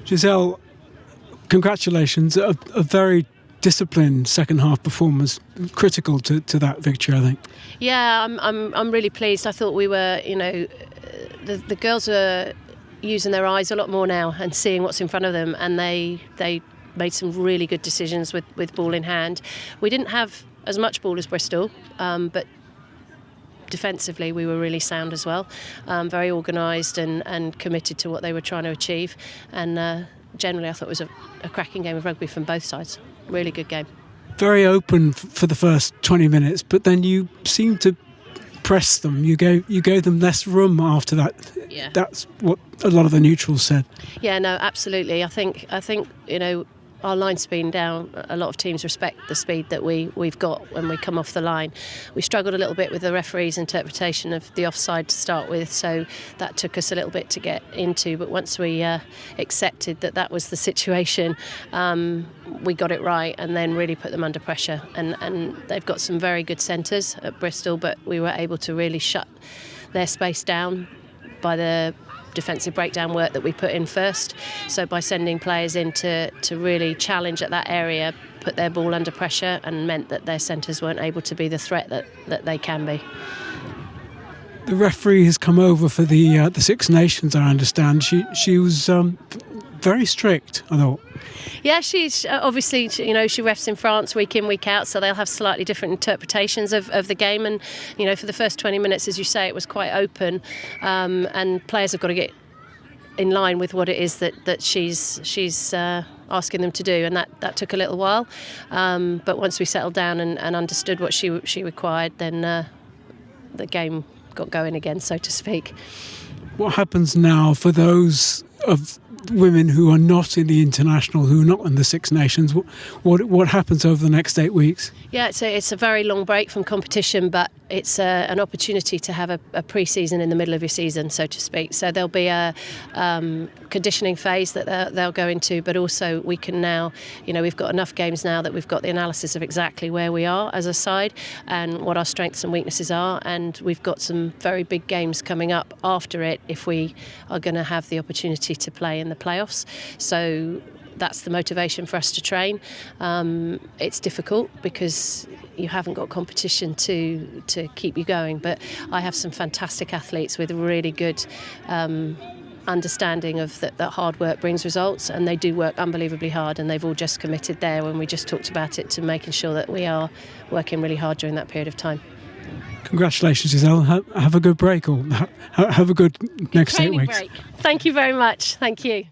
Giselle, congratulations. A very disciplined second half performance, critical to that victory, I think. Yeah, I'm really pleased. I thought we were, the girls are using their eyes a lot more now and seeing what's in front of them, and they made some really good decisions with ball in hand. We didn't have as much ball as Bristol, but defensively we were really sound as well, very organised and committed to what they were trying to achieve, and generally I thought it was a cracking game of rugby from both sides. Really good game. Very open for the first 20 minutes, but then you seemed to press them. You gave them less room after that. Yeah. That's what a lot of the neutrals said. Yeah, no, absolutely. I think our line speed down. A lot of teams respect the speed that we've got when we come off the line. We struggled a little bit with the referee's interpretation of the offside to start with, so that took us a little bit to get into. But once we accepted that was the situation, we got it right and then really put them under pressure. And they've got some very good centres at Bristol, but we were able to really shut their space down by the defensive breakdown work that we put in first. So by sending players in to really challenge at that area, put their ball under pressure, and meant that their centres weren't able to be the threat that they can be. The referee has come over for the Six Nations, I understand. She was very strict, I thought. Yeah, she's obviously, she refs in France week in, week out, so they'll have slightly different interpretations of the game. And, for the first 20 minutes, as you say, it was quite open, and players have got to get in line with what it is that she's asking them to do, and that took a little while. But once we settled down and understood what she required, then the game got going again, so to speak. What happens now for those of women who are not in the international, who are not in the Six Nations? What happens over the next 8 weeks? Yeah, it's a very long break from competition, but it's an opportunity to have a pre-season in the middle of your season, so to speak. So there'll be a conditioning phase that they'll go into, but also we can now, we've got enough games now that we've got the analysis of exactly where we are as a side and what our strengths and weaknesses are, and we've got some very big games coming up after it if we are going to have the opportunity to play in the playoffs. So that's the motivation for us to train. It's difficult because you haven't got competition to keep you going, but I have some fantastic athletes with really good understanding of that hard work brings results, and they do work unbelievably hard, and they've all just committed there when we just talked about it to making sure that we are working really hard during that period of time. Congratulations, Giselle. Have a good break, or have a good next 8 weeks. Break. Thank you very much. Thank you.